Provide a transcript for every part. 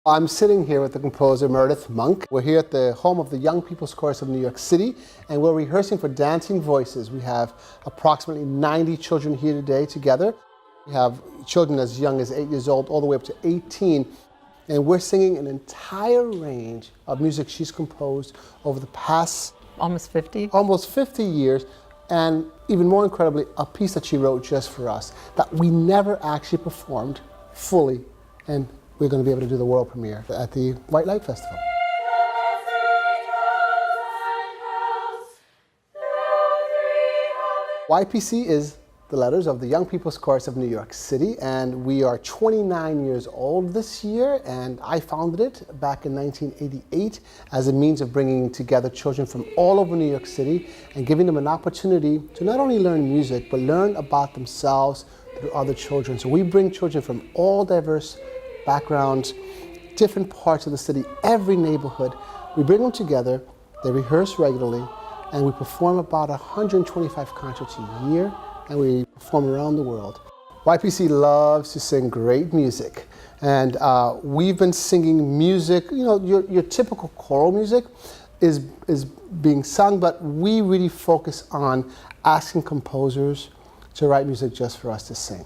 I'm sitting here with the composer Meredith Monk. We're here at the home of the Young People's Chorus of New York City, and we're rehearsing for Dancing Voices. We have approximately 90 children here today together. We have children as young as 8 years old all the way up to 18, and we're singing an entire range of music she's composed over the past almost 50 years, and even more incredibly, a piece that she wrote just for us that we never actually performed fully, and we're going to be able to do the world premiere at the White Light Festival. YPC is the letters of the Young People's Chorus of New York City, and we are 29 years old this year, and I founded it back in 1988 as a means of bringing together children from all over New York City and giving them an opportunity to not only learn music, but learn about themselves through other children. So we bring children from all diverse backgrounds, different parts of the city, every neighborhood. We bring them together, they rehearse regularly, and we perform about 125 concerts a year, and we perform around the world. YPC loves to sing great music, and we've been singing music, you know, your typical choral music is being sung, but we really focus on asking composers to write music just for us to sing.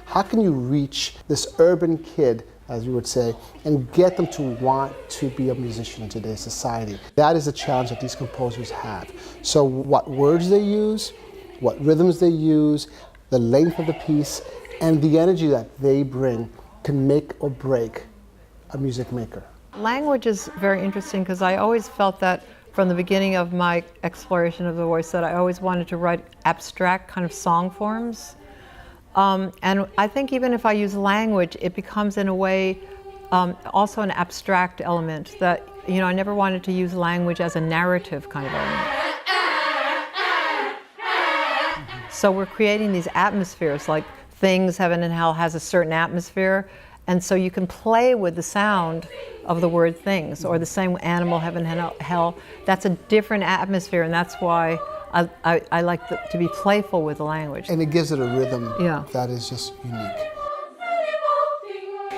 How can you reach this urban kid, as you would say, and get them to want to be a musician in today's society? That is the challenge that these composers have. So what words they use, what rhythms they use, the length of the piece, and the energy that they bring can make or break a music maker. Language is very interesting because I always felt that from the beginning of my exploration of the voice that I always wanted to write abstract kind of song forms. And I think even if I use language, it becomes in a way also an abstract element that, you know, I never wanted to use language as a narrative kind of element. So we're creating these atmospheres, like Things, Heaven and Hell has a certain atmosphere, and so you can play with the sound of the word things, or the same Animal, Heaven and Hell. That's a different atmosphere, and that's why I like to be playful with the language. And it gives it a rhythm that is just unique.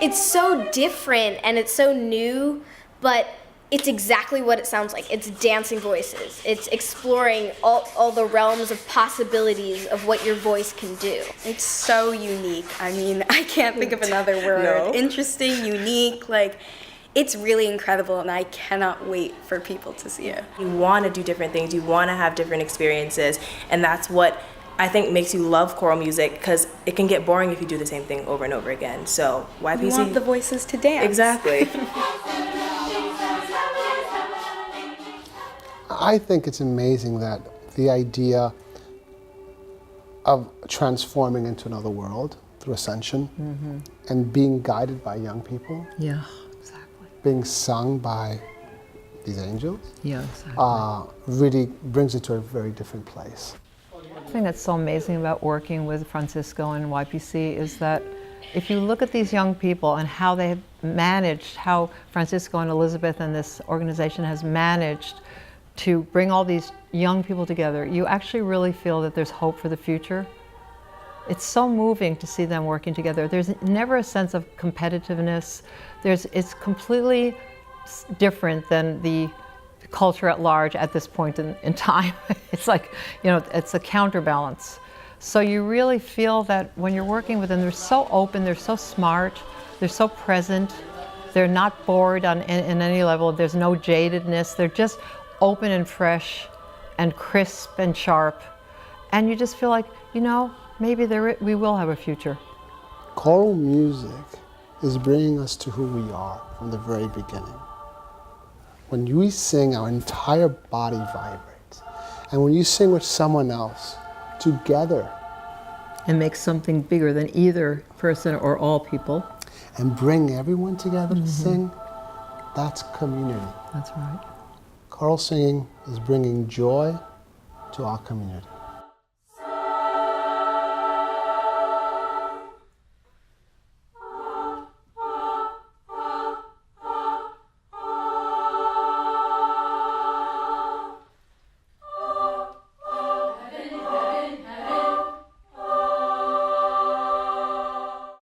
It's so different and it's so new, but it's exactly what it sounds like. It's dancing voices. It's exploring all the realms of possibilities of what your voice can do. It's so unique. I mean, I can't think of another word. No. Interesting, unique, like, it's really incredible, and I cannot wait for people to see it. You want to do different things, you want to have different experiences, and that's what I think makes you love choral music, because it can get boring if you do the same thing over and over again. So YPC... You want the voices to dance. Exactly. I think it's amazing that the idea of transforming into another world through ascension and being guided by young people. Yeah. Being sung by these angels, really brings it to a very different place. The thing that's so amazing about working with Francisco and YPC is that if you look at these young people and how they have managed, how Francisco and Elizabeth and this organization has managed to bring all these young people together, you actually really feel that there's hope for the future. It's so moving to see them working together. There's never a sense of competitiveness. It's completely different than the culture at large at this point in time. It's like, you know, it's a counterbalance. So you really feel that when you're working with them, they're so open, they're so smart, they're so present, they're not bored in any level, there's no jadedness, they're just open and fresh and crisp and sharp. And you just feel like, you know, maybe we will have a future. Choral music is bringing us to who we are from the very beginning. When we sing, our entire body vibrates. And when you sing with someone else, together. And make something bigger than either person or all people. And bring everyone together to sing, that's community. That's right. Choral singing is bringing joy to our community.